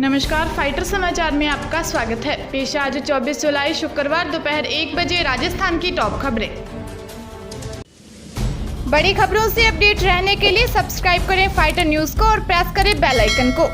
नमस्कार, फाइटर समाचार में आपका स्वागत है। पेश आज 24 जुलाई शुक्रवार दोपहर 1 बजे राजस्थान की टॉप खबरें। बड़ी खबरों से अपडेट रहने के लिए सब्सक्राइब करें फाइटर न्यूज को और प्रेस करें बेल आइकन को।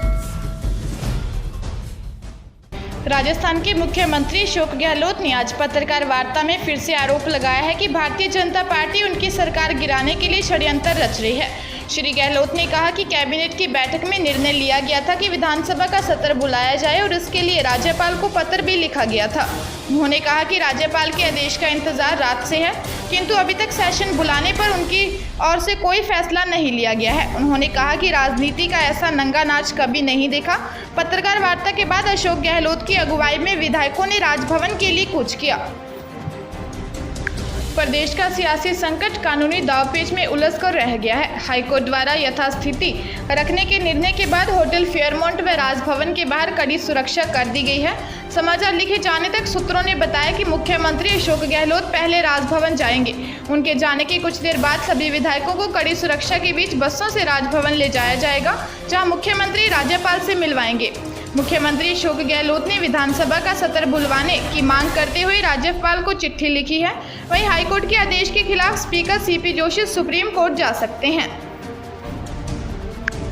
राजस्थान के मुख्यमंत्री अशोक गहलोत ने आज पत्रकार वार्ता में फिर से आरोप लगाया है कि भारतीय जनता पार्टी उनकी सरकार गिराने के लिए षड्यंत्र रच रही है। श्री गहलोत ने कहा कि कैबिनेट की बैठक में निर्णय लिया गया था कि विधानसभा का सत्र बुलाया जाए और इसके लिए राज्यपाल को पत्र भी लिखा गया था। उन्होंने कहा कि राज्यपाल के आदेश का इंतजार रात से है, किंतु अभी तक सेशन बुलाने पर उनकी ओर से कोई फैसला नहीं लिया गया है। उन्होंने कहा कि राजनीति का ऐसा नंगा नाच कभी नहीं देखा। पत्रकार वार्ता के बाद अशोक गहलोत की अगुवाई में विधायकों ने राजभवन के लिए कूच किया। प्रदेश का सियासी संकट कानूनी दावपेच में उलझकर रह गया है। हाईकोर्ट द्वारा यथास्थिति रखने के निर्णय के बाद होटल फेयरमाउंट व राजभवन के बाहर कड़ी सुरक्षा कर दी गई है। समाचार लिखे जाने तक सूत्रों ने बताया कि मुख्यमंत्री अशोक गहलोत पहले राजभवन जाएंगे। उनके जाने के कुछ देर बाद सभी विधायकों को कड़ी सुरक्षा के बीच बसों से राजभवन ले जाया जाएगा, जहां मुख्यमंत्री राज्यपाल से मिलवाएंगे। मुख्यमंत्री अशोक गहलोत ने विधानसभा का सत्र बुलवाने की मांग करते हुए राज्यपाल को चिट्ठी लिखी है। वहीं हाईकोर्ट के आदेश के खिलाफ speaker CP Joshi supreme court जा सकते हैं।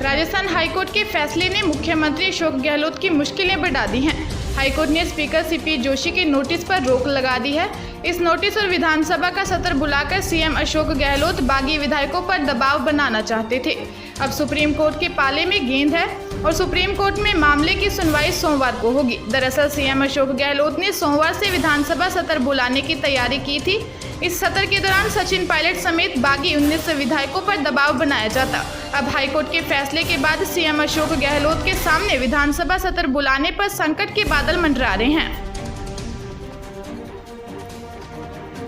राजस्थान हाईकोर्ट के फैसले ने मुख्यमंत्री अशोक गहलोत की मुश्किलें बढ़ा दी हैं। हाईकोर्ट ने स्पीकर सीपी जोशी के नोटिस पर रोक लगा दी है। इस नोटिस और विधानसभा का सत्र बुलाकर सीएम अशोक गहलोत बागी विधायकों पर दबाव बनाना चाहते थे। अब सुप्रीम कोर्ट के पाले में गेंद है और सुप्रीम कोर्ट में मामले की सुनवाई सोमवार को होगी। दरअसल सीएम अशोक गहलोत ने सोमवार से विधानसभा सत्र बुलाने की तैयारी की थी। इस सत्र के दौरान सचिन पायलट समेत बागी 19 विधायकों पर दबाव बनाया जाता। अब हाईकोर्ट के फैसले के बाद सीएम अशोक गहलोत के सामने विधानसभा सत्र बुलाने पर संकट के बादल मंडरा रहे हैं।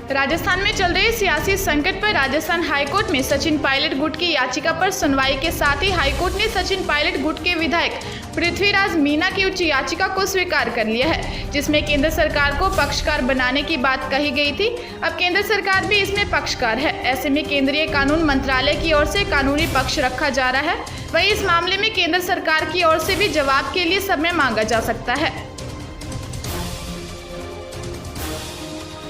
राजस्थान में चल रहे सियासी संकट पर राजस्थान हाईकोर्ट में सचिन पायलट गुट की याचिका पर सुनवाई के साथ ही हाईकोर्ट ने सचिन पायलट गुट के विधायक पृथ्वीराज मीणा की उच्च याचिका को स्वीकार कर लिया है, जिसमें केंद्र सरकार को पक्षकार बनाने की बात कही गई थी। अब केंद्र सरकार भी इसमें पक्षकार है। ऐसे में केंद्रीय कानून मंत्रालय की ओर से कानूनी पक्ष रखा जा रहा है। वहीं इस मामले में केंद्र सरकार की ओर से भी जवाब के लिए समय मांगा जा सकता है।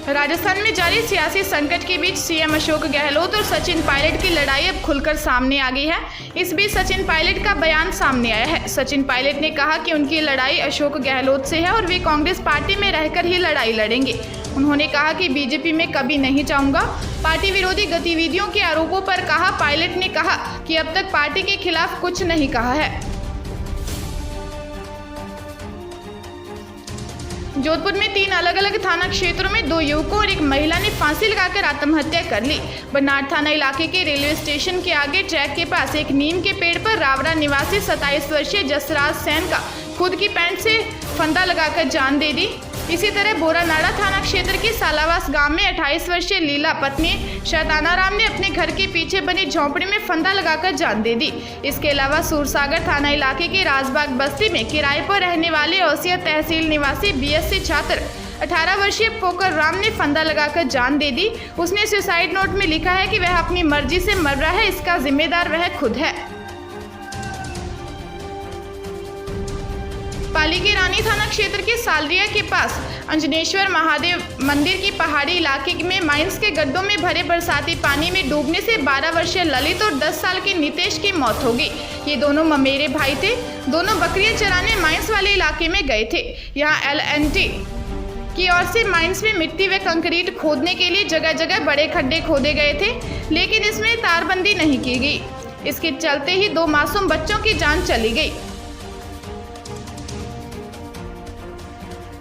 राजस्थान में जारी सियासी संकट के बीच सीएम अशोक गहलोत और सचिन पायलट की लड़ाई अब खुलकर सामने आ गई है। इस बीच सचिन पायलट का बयान सामने आया है। सचिन पायलट ने कहा कि उनकी लड़ाई अशोक गहलोत से है और वे कांग्रेस पार्टी में रहकर ही लड़ाई लड़ेंगे। उन्होंने कहा कि बीजेपी में कभी नहीं जाऊंगा। पार्टी विरोधी गतिविधियों के आरोपों पर कहा पायलट ने कहा कि अब तक पार्टी के खिलाफ कुछ नहीं कहा है। जोधपुर में 3 अलग अलग थाना क्षेत्रों में 2 युवकों और एक महिला ने फांसी लगाकर आत्महत्या कर ली। बरनाट थाना इलाके के रेलवे स्टेशन के आगे ट्रैक के पास एक नीम के पेड़ पर रावरा निवासी 27 वर्षीय जसराज सेन का खुद की पैंट से फंदा लगाकर जान दे दी। इसी तरह बोरानाड़ा थाना क्षेत्र के सालावास गांव में 28 वर्षीय लीला पत्नी शैतानाराम ने अपने घर के पीछे बनी झोंपड़ी में फंदा लगाकर जान दे दी। इसके अलावा सूरसागर थाना इलाके के राजबाग बस्ती में किराए पर रहने वाले औसिया तहसील निवासी बीएससी छात्र 18 वर्षीय पोकर राम ने फंदा लगाकर जान दे दी। उसने सुसाइड नोट में लिखा है कि वह अपनी मर्जी से मर रहा है, इसका जिम्मेदार वह खुद है। पाली के रानी थाना क्षेत्र के सालरिया के पास अंजनेश्वर महादेव मंदिर की पहाड़ी इलाके में माइंस के गड्ढों में भरे बरसाती पानी में डूबने से 12 वर्षीय ललित और 10 साल के नितेश की मौत हो गई। ये दोनों ममेरे भाई थे। दोनों बकरियां चराने माइंस वाले इलाके में गए थे। यहाँ LNT की ओर से माइंस में मिट्टी व कंक्रीट खोदने के लिए जगह जगह बड़े खड्डे खोदे गए थे, लेकिन इसमें तारबंदी नहीं की गई। इसके चलते ही 2 मासूम बच्चों की जान चली गई।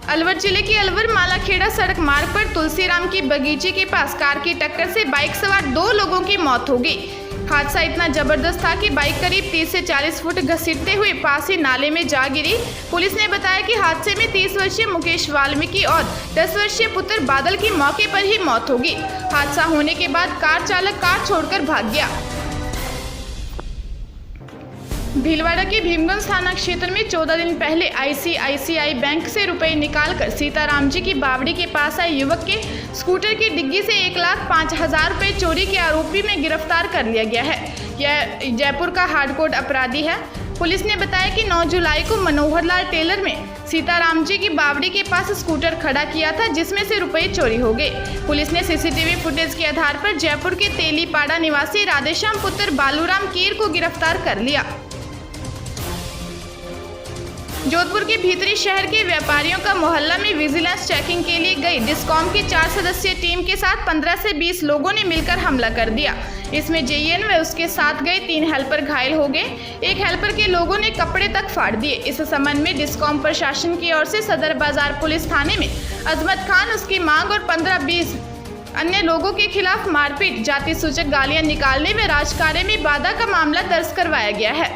अलवर जिले की अलवर मालाखेड़ा सड़क मार्ग पर तुलसीराम की बगीचे के पास कार की टक्कर से बाइक सवार 2 लोगों की मौत हो गई। हादसा इतना जबरदस्त था कि बाइक करीब 30 से 40 फुट घसीटते हुए पास ही नाले में जा गिरी। पुलिस ने बताया कि हादसे में 30 वर्षीय मुकेश वाल्मीकि और 10 वर्षीय पुत्र बादल की मौके पर ही मौत हो गई। हादसा होने के बाद कार चालक कार छोड़कर भाग गया। भीलवाड़ा के भीमगंज थाना क्षेत्र में 14 दिन पहले ICICI बैंक से रुपए निकालकर सीताराम जी की बावड़ी के पास आए युवक के स्कूटर की डिग्गी से 1,05,000 रुपए चोरी के आरोपी में गिरफ्तार कर लिया गया है। यह जयपुर का हार्डकोर अपराधी है। पुलिस ने बताया कि 9 जुलाई को मनोहर लाल टेलर में सीताराम जी की बावड़ी के पास स्कूटर खड़ा किया था, जिसमें से रुपए चोरी हो गए। पुलिस ने सीसीटीवी फुटेज के आधार पर जयपुर के तेलीपाड़ा निवासी राधेश्याम पुत्र बालूराम कीर को गिरफ्तार कर लिया। जोधपुर के भीतरी शहर के व्यापारियों का मोहल्ला में विजिलेंस चेकिंग के लिए गई डिस्कॉम की 4 सदस्यीय टीम के साथ 15 से 20 लोगों ने मिलकर हमला कर दिया। इसमें जेईएन व उसके साथ गए 3 हेल्पर घायल हो गए। एक हेल्पर के लोगों ने कपड़े तक फाड़ दिए। इस संबंध में डिस्कॉम प्रशासन की ओर से सदर बाजार पुलिस थाने में अजमत खान, उसकी मांग और 15-20 अन्य लोगों के खिलाफ मारपीट, जाति सूचक गालियां निकालने व राजकार्य में बाधा का मामला दर्ज करवाया गया है।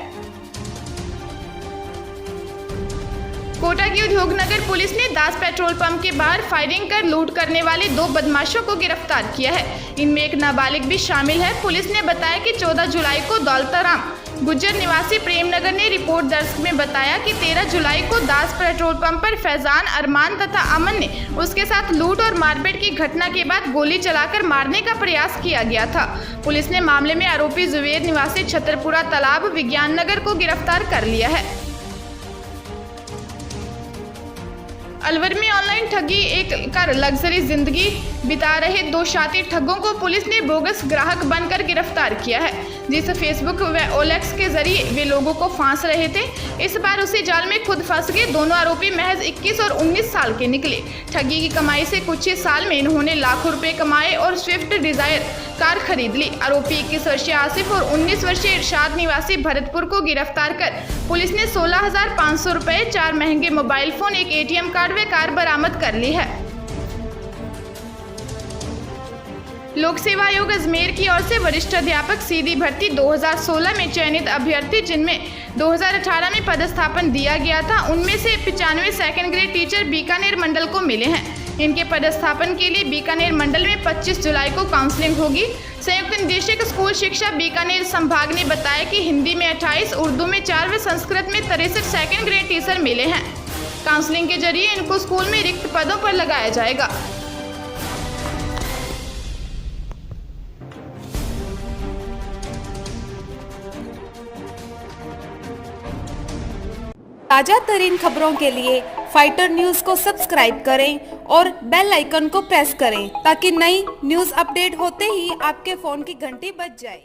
कोटा की उद्योग नगर पुलिस ने दास पेट्रोल पंप के बाहर फायरिंग कर लूट करने वाले 2 बदमाशों को गिरफ्तार किया है। इनमें एक नाबालिग भी शामिल है। पुलिस ने बताया कि 14 जुलाई को दौलताराम गुज्जर निवासी प्रेमनगर ने रिपोर्ट दर्ज में बताया कि 13 जुलाई को दास पेट्रोल पंप पर फैजान, अरमान तथा अमन ने उसके साथ लूट और मारपीट की घटना के बाद गोली चलाकर मारने का प्रयास किया गया था। पुलिस ने मामले में आरोपी जुबेर निवासी छतरपुरा तालाब विज्ञान नगर को गिरफ्तार कर लिया है। अलवर में ऑनलाइन ठगी कर लग्जरी जिंदगी बिता रहे 2 शातिर ठगों को पुलिस ने बोगस ग्राहक बनकर गिरफ्तार किया है, जिस फेसबुक व ओलेक्स के जरिए वे लोगों को फांस रहे थे। इस बार उसी जाल में खुद फंस गए। दोनों आरोपी महज 21 और 19 साल के निकले। ठगी की कमाई से कुछ ही साल में इन्होंने लाखों रुपए कमाए और स्विफ्ट डिजायर कार खरीद ली। आरोपी 21 वर्षीय आसिफ और 19 वर्षीय इरशाद निवासी भरतपुर को गिरफ्तार कर पुलिस ने 16,500 रुपए, 4 महंगे मोबाइल फोन, एक ATM कार्ड व कार बरामद कर ली है। लोक सेवा आयोग अजमेर की ओर से वरिष्ठ अध्यापक सीधी भर्ती 2016 में चयनित अभ्यर्थी, जिनमें 2018 में पदस्थापन दिया गया था, उनमें से 95 सेकंड ग्रेड टीचर बीकानेर मंडल को मिले हैं। इनके पदस्थापन के लिए बीकानेर मंडल में 25 जुलाई को काउंसलिंग होगी। संयुक्त निदेशक स्कूल शिक्षा बीकानेर संभाग ने बताया कि हिंदी में 28, उर्दू में 4 व संस्कृत में 63 सेकंड ग्रेड टीचर मिले हैं। काउंसलिंग के जरिए इनको स्कूल में रिक्त पदों पर लगाया जाएगा। ताजा तरीन खबरों के लिए फाइटर न्यूज को सब्सक्राइब करें और बेल आइकन को प्रेस करें ताकि नई न्यूज अपडेट होते ही आपके फोन की घंटी बज जाए।